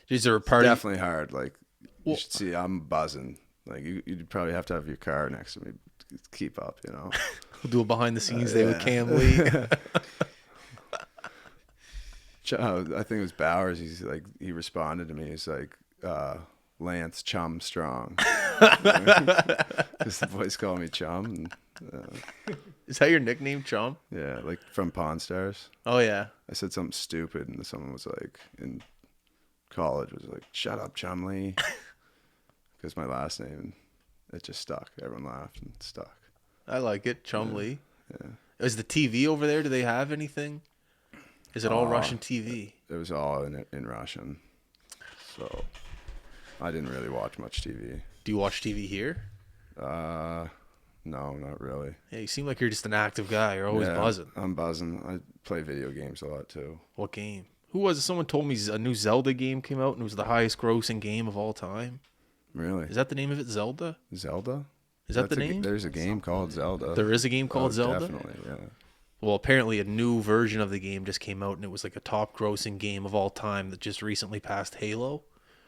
Is there a party? Definitely hard. Like, you should see, I'm buzzing. Like, you'd probably have to have your car next to me to keep up, We'll do a behind the scenes day with Cam Lee. I think it was Bowers. He responded to me. He's like, Lance Chum Strong. Because the boys call me Chum. And, is that your nickname, Chum? Yeah, like from Pawn Stars. Oh, yeah. I said something stupid, and someone was like, in college, was like, shut up, Chumley. Because my last name, it just stuck. Everyone laughed and it stuck. I like it, Chumley. Yeah. Is the TV over there? Do they have anything? Is it all Russian TV? It was all in Russian. So I didn't really watch much TV. Do you watch TV here? No, not really. Yeah, you seem like you're just an active guy. You're always buzzing. I'm buzzing. I play video games a lot too. What game? Who was it? Someone told me a new Zelda game came out and it was the highest grossing game of all time. Really? Is that the name of it, Zelda? Zelda? Is that the name? There's a game called Zelda. There is a game called Zelda? Definitely, yeah. Well, apparently a new version of the game just came out and it was like a top grossing game of all time that just recently passed Halo.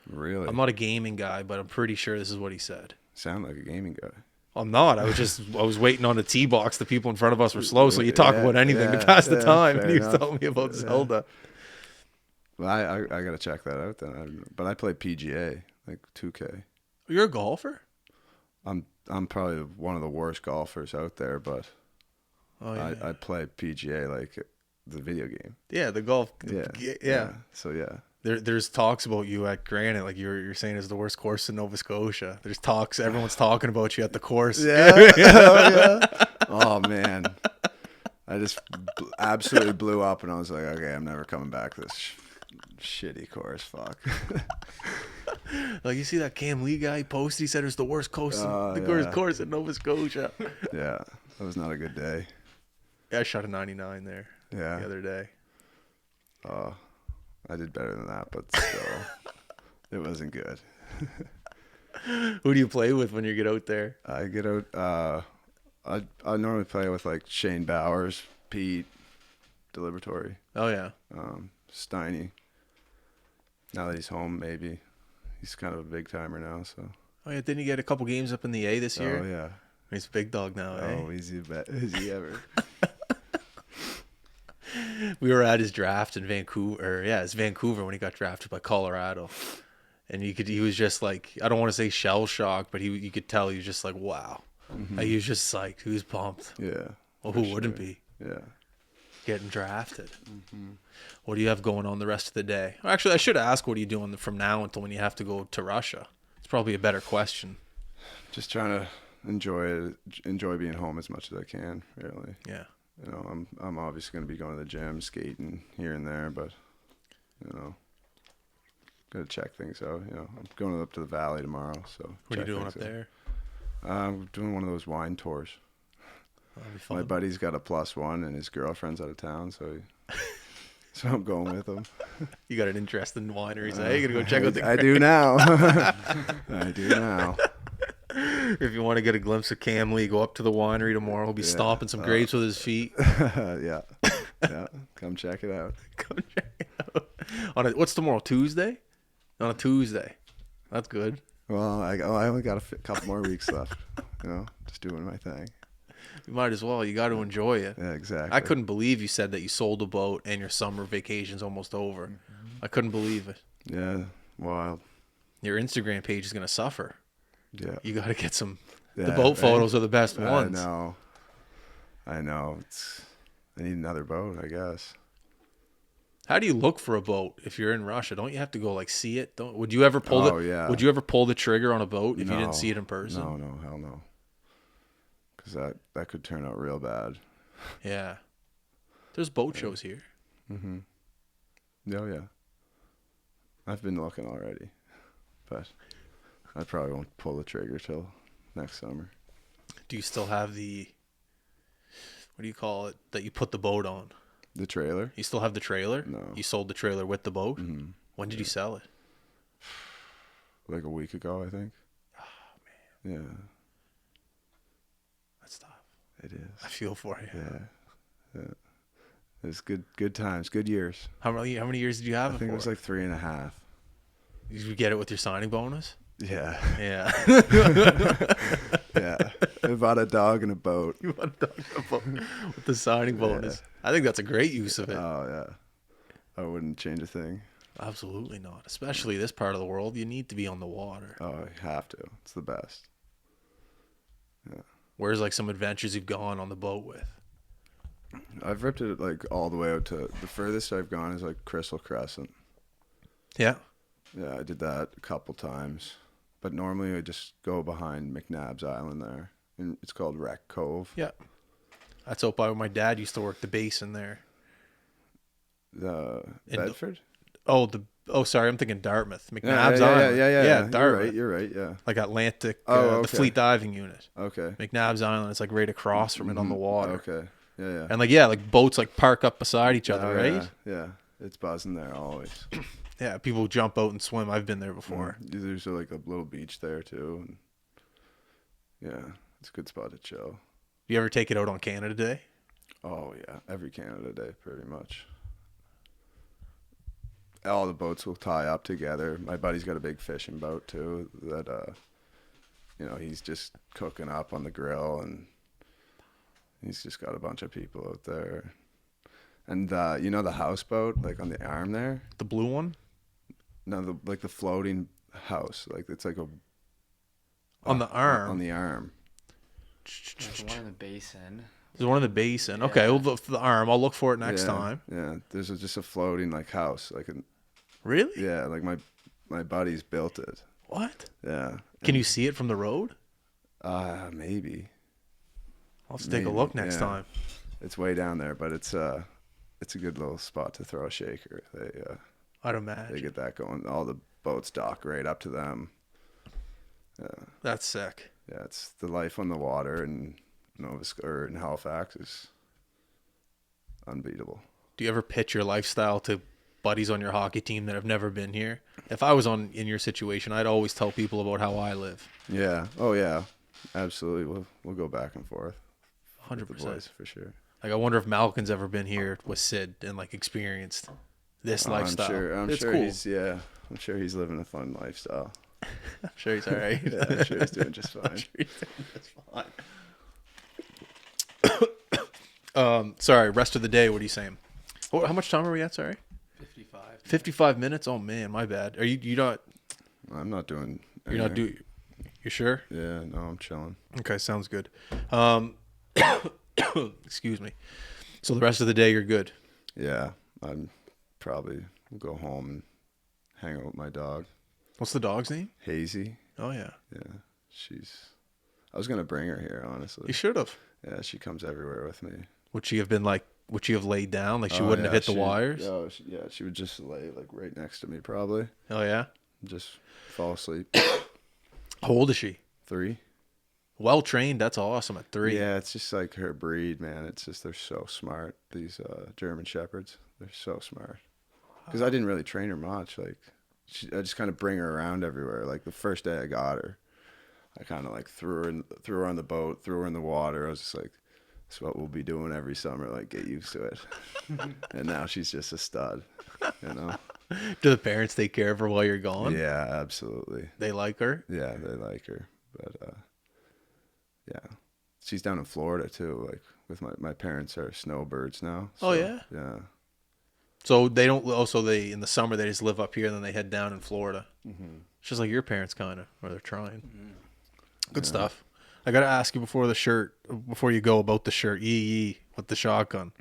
Really? I'm not a gaming guy, but I'm pretty sure this is what he said. Sound like a gaming guy. I'm not. I was waiting on a tee box. The people in front of us were slow, so you talk about anything to pass the time. And he was telling me about Zelda. Well, I got to check that out then. But I play PGA. like 2K. You're a golfer? I'm probably one of the worst golfers out there, but Oh yeah. I play PGA like the video game. Yeah, the golf. Yeah. So yeah. There's talks about you at Granite, like you're saying is the worst course in Nova Scotia. There's talks, everyone's talking about you at the course. Yeah. Oh, yeah. Oh man, I just absolutely blew up, and I was like, okay, I'm never coming back to this shitty course. Fuck. Like you see that Cam Lee guy posted, he said it was the worst course, worst course in Nova Scotia. Yeah, that was not a good day. Yeah, I shot a 99 there. Yeah. The other day. Oh, I did better than that, but still, it wasn't good. Who do you play with when you get out there? I get out. I normally play with like Shane Bowers, Pete, Deliberatory, Oh yeah. Steiny. Now that he's home, maybe he's kind of a big timer now. So. Oh yeah, didn't you get a couple games up in the A this year? Oh yeah. He's a big dog now, eh? Oh, is he ever? We were at his draft in Vancouver. Yeah, it's Vancouver when he got drafted by Colorado, and he was just like, I don't want to say shell shocked, but you could tell he was just like, wow. Mm-hmm. Like, he was just psyched. He was pumped. Yeah. Well, for who wouldn't sure. be Yeah. getting drafted? Mm-hmm. What do you have going on the rest of the day? Actually, I should ask, what are you doing from now until when you have to go to Russia? It's probably a better question. Just trying to enjoy being home as much as I can. Really. Yeah. You know, I'm obviously going to be going to the gym, skating here and there, but you know, gotta check things out. You know, I'm going up to the valley tomorrow. So What are you check doing up things out. there? I'm doing one of those wine tours. That'll be fun. My buddy's got a +1, and his girlfriend's out of town, so I'm going with him. You got an interest in wineries, eh? You gotta go check out the. I do now. I do now. If you want to get a glimpse of Cam Lee, go up to the winery tomorrow. He'll be stomping some grapes with his feet. Yeah. Come check it out. Come check it out. What's tomorrow? Tuesday? On a Tuesday. That's good. Well, I only got a couple more weeks left. You know, just doing my thing. You might as well. You got to enjoy it. Yeah, exactly. I couldn't believe you said that you sold a boat and your summer vacation's almost over. I couldn't believe it. Yeah. Well. Your Instagram page is gonna suffer. Yeah. You got to get some. Yeah, the boat right? photos are the best ones. I know. I need another boat, I guess. How do you look for a boat if you're in Russia? Don't you have to go like see it? Would you ever pull Would you ever pull the trigger on a boat if you didn't see it in person? No, hell no. Because that could turn out real bad. Yeah. There's boat shows here. Mm-hmm. Oh yeah. I've been looking already, but I probably won't pull the trigger till next summer. Do you still have what do you call it, that you put the boat on? The trailer? You still have the trailer? No. You sold the trailer with the boat? Mm-hmm. When did you sell it? Like a week ago, I think. Oh, man. Yeah. That's tough. It is. I feel for you. Yeah. It's good times, good years. How many years did you have I it think for? it was like 3.5. Did you get it with your signing bonus? Yeah. Yeah. Yeah. I bought a dog and a boat. You want to talk about with the signing bonus? I think that's a great use of it. Oh, yeah. I wouldn't change a thing. Absolutely not. Especially this part of the world, you need to be on the water. Oh, you have to. It's the best. Yeah. Where's like some adventures you've gone on the boat with? I've ripped it like all the way out to the furthest I've gone is like Crystal Crescent. Yeah. Yeah, I did that a couple times. But normally I just go behind McNabb's Island there. And it's called Wreck Cove. Yeah. That's out by where my dad used to work, the basin there. Bedford? Sorry, I'm thinking Dartmouth. McNabb's Island. Yeah, Dartmouth. You're right, yeah. Like Atlantic, okay. the Fleet Diving Unit. Okay. McNabb's Island, it's like right across from it on the water. Okay. Yeah. And like boats like park up beside each other, right? Yeah. It's buzzing there always. Yeah, people jump out and swim. I've been there before. There's like a little beach there too. And yeah, it's a good spot to chill. You ever take it out on Canada Day? Oh yeah, every Canada Day pretty much. All the boats will tie up together. My buddy's got a big fishing boat too that he's just cooking up on the grill, and he's just got a bunch of people out there. And the houseboat, like on the arm there? The blue one? No, the floating house. Like it's like a On the arm. On the arm. There's one in the basin. There's one in the basin. Okay, we'll look for the arm. I'll look for it next Yeah, time. Yeah, there's just a floating like house. Like Really? yeah, like my buddies built it. What? Yeah. Can you see it from the road? Maybe. I'll have to take a Maybe, look next yeah. time. It's way down there, but it's a good little spot to throw a shaker. I'd They imagine. get that going. All the boats dock right up to them. That's sick. Yeah, it's the life on the water in in Halifax is unbeatable. Do you ever pitch your lifestyle to buddies on your hockey team that have never been here? If I was in your situation, I'd always tell people about how I live. Yeah. Oh yeah. Absolutely. We'll go back and forth. with the 100%. boys for sure. Like, I wonder if Malkin's ever been here with Sid and like experienced this lifestyle. I'm It's sure cool. I'm sure he's living a fun lifestyle. I'm sure he's all right. Yeah, I'm sure he's doing just fine. Sorry, rest of the day. What are you saying? How much time are we at? Sorry, 55. 55 minutes. Oh man, my bad. Are you not? I'm not doing. You're not anything. doing. You sure? Yeah. No, I'm chilling. Okay, sounds good. Excuse me. So the rest of the day, you're good. Yeah. I'm probably will go home and hang out with my dog, What's the dog's name? Hazy. Oh yeah, Yeah. I was gonna bring her here, honestly. you should have. Yeah, she comes everywhere with me. Would she have been like? Would she have laid down? Like she Oh, wouldn't yeah, have hit the she- wires? Oh, she would just lay like right next to me, probably. Oh yeah. Just fall asleep. How old is she? 3. Well trained. That's awesome. At 3. Yeah, it's just like her breed, man. It's just they're so smart. These German shepherds, they're so smart. Because I didn't really train her much. Like, I just kind of bring her around everywhere. Like the first day I got her, I kind of like threw her on the boat, threw her in the water. I was just like, "This is what we'll be doing every summer. Like, get used to it." And now she's just a stud. You know? Do the parents take care of her while you're gone? Yeah, absolutely. They like her. Yeah, they like her. But yeah, she's down in Florida too. Like with my parents are snowbirds now. Oh, yeah? Yeah. So they don't. Also, they in the summer they just live up here, and then they head down in Florida. Mm-hmm. It's just like your parents, kind of, or they're trying. Good stuff. I gotta ask you before you go about the shirt. Yee with the shotgun.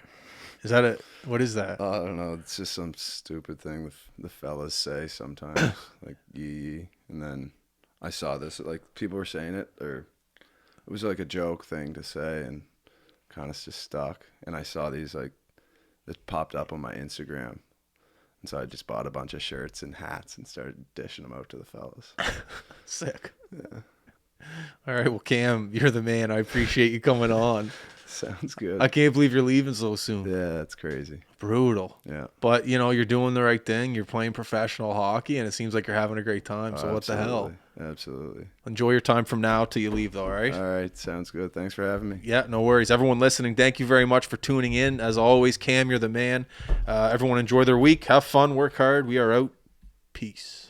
Is that it? What is that? I don't know. It's just some stupid thing the fellas say sometimes, like yee. And then I saw this, like people were saying it, or it was like a joke thing to say, and kind of just stuck. And I saw these like that popped up on my Instagram, and so I just bought a bunch of shirts and hats and started dishing them out to the fellas. Sick. Yeah, All right. Well, Cam, you're the man. I appreciate you coming on. sounds good. I can't believe you're leaving so soon. Yeah, it's crazy. Brutal. Yeah. But you're doing the right thing. You're playing professional hockey, and it seems like you're having a great time. So what the hell? Absolutely. Enjoy your time from now till you leave, though. All right. All right, sounds good. Thanks for having me. Yeah, no worries. Everyone listening, thank you very much for tuning in. As always, Cam, you're the man. Everyone enjoy their week. Have fun. Work hard. We are out. Peace.